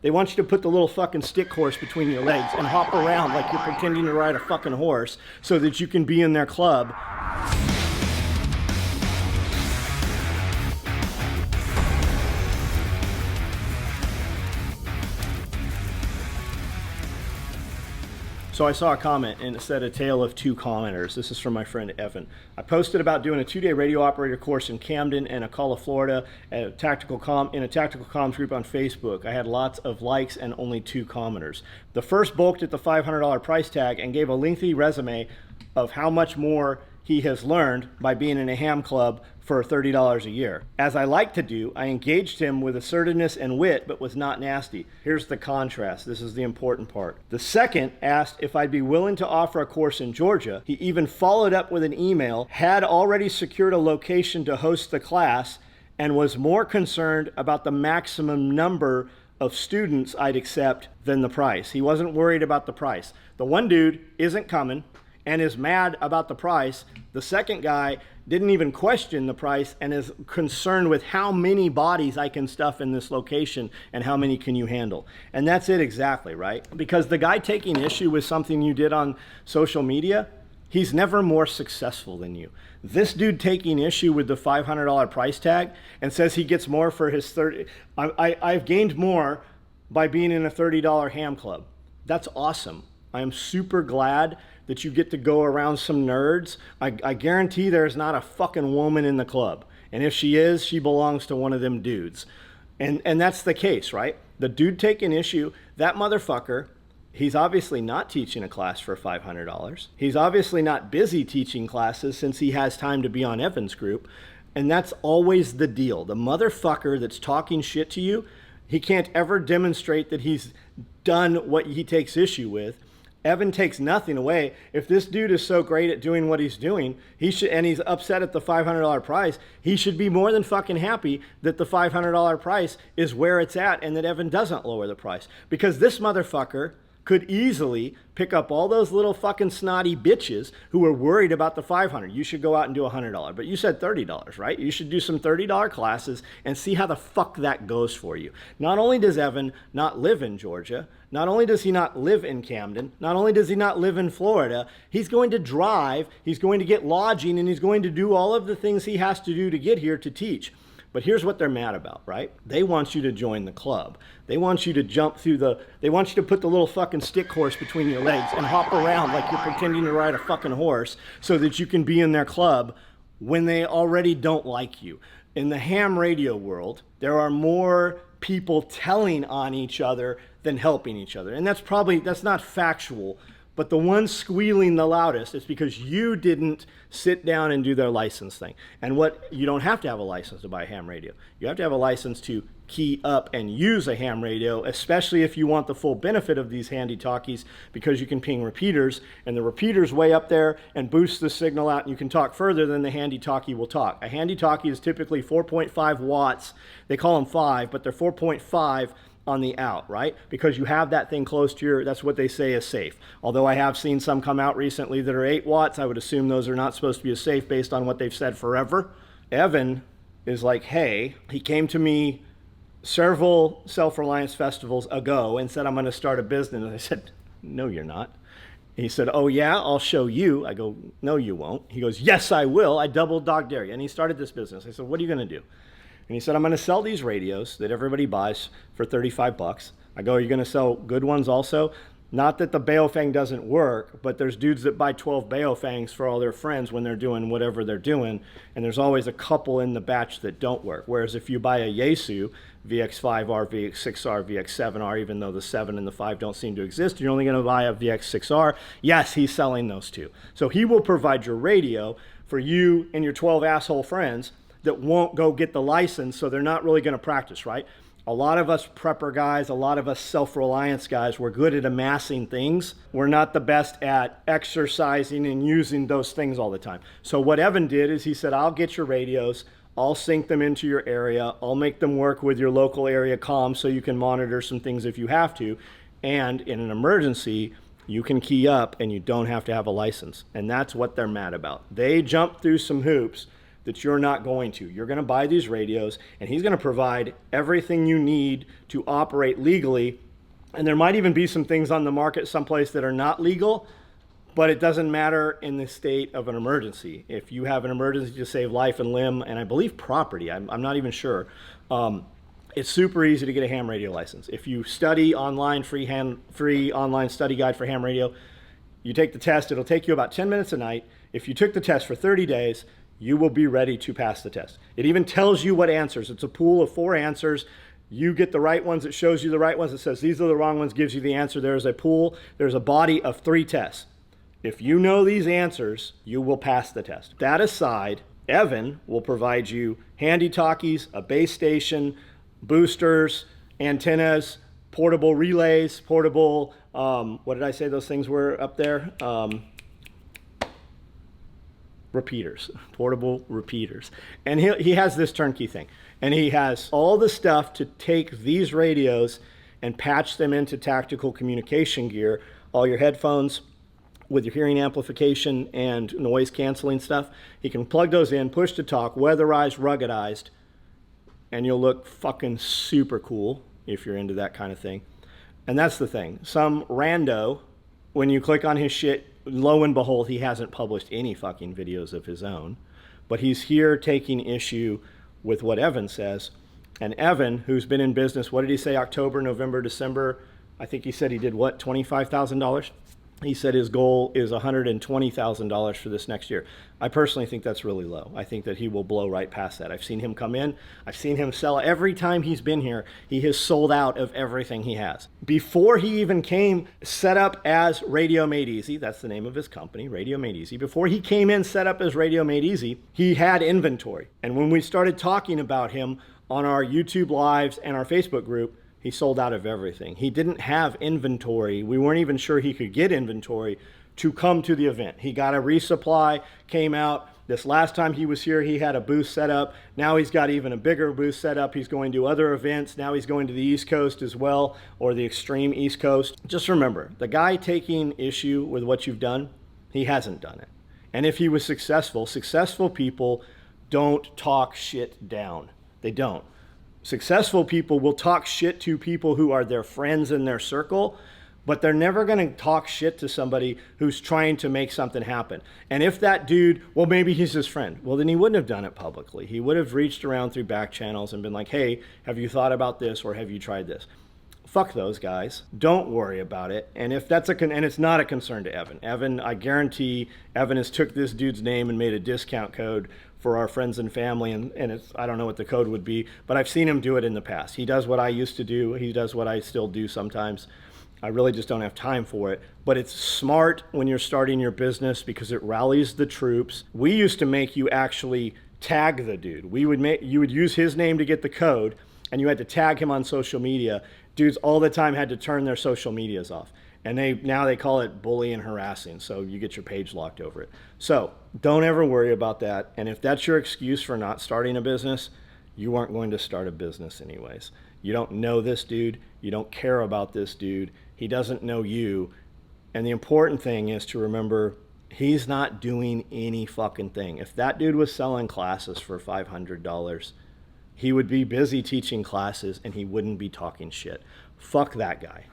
They want you to put the little fucking stick horse between your legs and hop around like you're pretending to ride a fucking horse so that you can be in their club. So I saw a comment and it said a tale of two commenters. This is from my friend Evan. I posted about doing a 2-day radio operator course in Camden and Ocala, Florida in a tactical comms group on Facebook. I had lots of likes and only 2 commenters. The first bulked at the $500 price tag and gave a lengthy resume of how much more he has learned by being in a ham club for $30 a year. As I like to do, I engaged him with assertiveness and wit, but was not nasty. Here's the contrast. This is the important part. The second asked if I'd be willing to offer a course in Georgia. He even followed up with an email, had already secured a location to host the class, and was more concerned about the maximum number of students I'd accept than the price. He wasn't worried about the price. The one dude isn't coming and is mad about the price. The second guy didn't even question the price and is concerned with how many bodies I can stuff in this location and how many can you handle. And that's it exactly, right? Because the guy taking issue with something you did on social media, he's never more successful than you. This dude taking issue with the $500 price tag and says he gets more for his I've gained more by being in a $30 ham club. That's awesome. I am super glad that you get to go around some nerds. I guarantee there's not a fucking woman in the club. And if she is, she belongs to one of them dudes. And that's the case, right? The dude taking issue, that motherfucker, he's obviously not teaching a class for $500. He's obviously not busy teaching classes since he has time to be on Evan's group. And that's always the deal. The motherfucker that's talking shit to you, he can't ever demonstrate that he's done what he takes issue with. Evan takes nothing away. If this dude is so great at doing what he's doing, and he's upset at the $500 price, he should be more than fucking happy that the $500 price is where it's at and that Evan doesn't lower the price. Because this motherfucker could easily pick up all those little fucking snotty bitches who are worried about the $500. You should go out and do $100, but you said $30, right? You should do some $30 classes and see how the fuck that goes for you. Not only does Evan not live in Georgia, not only does he not live in Camden, not only does he not live in Florida, he's going to drive, he's going to get lodging, and he's going to do all of the things he has to do to get here to teach. But here's what they're mad about, right? They want you to join the club. They want you to jump through they want you to put the little fucking stick horse between your legs and hop around like you're pretending to ride a fucking horse so that you can be in their club when they already don't like you. In the ham radio world, there are more people telling on each other than helping each other. And that's not factual. But the one squealing the loudest is because you didn't sit down and do their license thing. And you don't have to have a license to buy a ham radio. You have to have a license to key up and use a ham radio, especially if you want the full benefit of these handy talkies, because you can ping repeaters, and the repeater's way up there and boosts the signal out, and you can talk further than the handy talkie will talk. A handy talkie is typically 4.5 watts. They call them 5, but they're 4.5 on the out, right? Because you have that thing close to that's what they say is safe. Although I have seen some come out recently that are 8 watts, I would assume those are not supposed to be as safe based on what they've said forever. Evan is like, hey, he came to me several self-reliance festivals ago and said, I'm going to start a business. And I said, no, you're not. He said, oh yeah, I'll show you. I go, no, you won't. He goes, yes, I will. I double dog dare you. And he started this business. I said, what are you going to do? And he said, I'm going to sell these radios that everybody buys for $35. I go, are you going to sell good ones also? Not that the Baofeng doesn't work, but there's dudes that buy 12 Baofengs for all their friends when they're doing whatever they're doing, and there's always a couple in the batch that don't work. Whereas if you buy a Yaesu VX5R, VX6R, VX7R, even though the 7 and the 5 don't seem to exist, you're only going to buy a VX6R. Yes, he's selling those too. So he will provide your radio for you and your 12 asshole friends that won't go get the license, so they're not really going to practice, right? A lot of us prepper guys, a lot of us self-reliance guys, we're good at amassing things. We're not the best at exercising and using those things all the time. So what Evan did is he said, I'll get your radios, I'll sync them into your area, I'll make them work with your local area comms so you can monitor some things if you have to, and in an emergency, you can key up and you don't have to have a license. And that's what they're mad about. They jumped through some hoops that you're not going to. You're going to buy these radios, and he's going to provide everything you need to operate legally. And there might even be some things on the market someplace that are not legal, but it doesn't matter in the state of an emergency. If you have an emergency to save life and limb, and I believe property, I'm not even sure, it's super easy to get a ham radio license. If you study online, free online study guide for ham radio, you take the test, it'll take you about 10 minutes a night. If you took the test for 30 days, you will be ready to pass the test. It even tells you what answers. It's a pool of 4 answers. You get the right ones, it shows you the right ones, it says these are the wrong ones, gives you the answer. There's a pool, there's a body of 3 tests. If you know these answers, you will pass the test. That aside, Evan will provide you handy talkies, a base station, boosters, antennas, portable relays, portable, what did I say those things were up there? Repeaters, portable repeaters. And he has this turnkey thing. And he has all the stuff to take these radios and patch them into tactical communication gear, all your headphones with your hearing amplification and noise canceling stuff. He can plug those in, push to talk, weatherized, ruggedized, and you'll look fucking super cool if you're into that kind of thing. And that's the thing. Some rando, when you click on his shit, lo and behold, he hasn't published any fucking videos of his own, but he's here taking issue with what Evan says. And Evan, who's been in business, what did he say, October, November, December? I think he said he did what, $25,000? He said his goal is $120,000 for this next year. I personally think that's really low. I think that he will blow right past that. I've seen him come in. I've seen him sell. Every time he's been here, he has sold out of everything he has. Before he even came set up as Radio Made Easy, that's the name of his company, Radio Made Easy. Before he came in set up as Radio Made Easy, he had inventory. And when we started talking about him on our YouTube lives and our Facebook group, he sold out of everything. He didn't have inventory. We weren't even sure he could get inventory to come to the event. He got a resupply, came out. This last time he was here, he had a booth set up. Now he's got even a bigger booth set up. He's going to other events. Now he's going to the East Coast as well, or the extreme East Coast. Just remember, the guy taking issue with what you've done, he hasn't done it. And if he was successful people don't talk shit down. They don't. Successful people will talk shit to people who are their friends in their circle, but they're never going to talk shit to somebody who's trying to make something happen. And if that dude, well, maybe he's his friend. Well, then he wouldn't have done it publicly. He would have reached around through back channels and been like, hey, have you thought about this, or have you tried this? Fuck those guys. Don't worry about it. And if that's and it's not a concern to Evan. Evan, I guarantee Evan has took this dude's name and made a discount code for our friends and family, and it's, I don't know what the code would be, but I've seen him do it in the past. He does what I used to do. He does what I still do sometimes. I really just don't have time for it. But it's smart when you're starting your business because it rallies the troops. We used to make you actually tag the dude. You would use his name to get the code, and you had to tag him on social media. Dudes all the time had to turn their social medias off. And now they call it bullying and harassing, so you get your page locked over it. So don't ever worry about that. And if that's your excuse for not starting a business, you aren't going to start a business anyways. You don't know this dude. You don't care about this dude. He doesn't know you. And the important thing is to remember, he's not doing any fucking thing. If that dude was selling classes for $500, he would be busy teaching classes and he wouldn't be talking shit. Fuck that guy.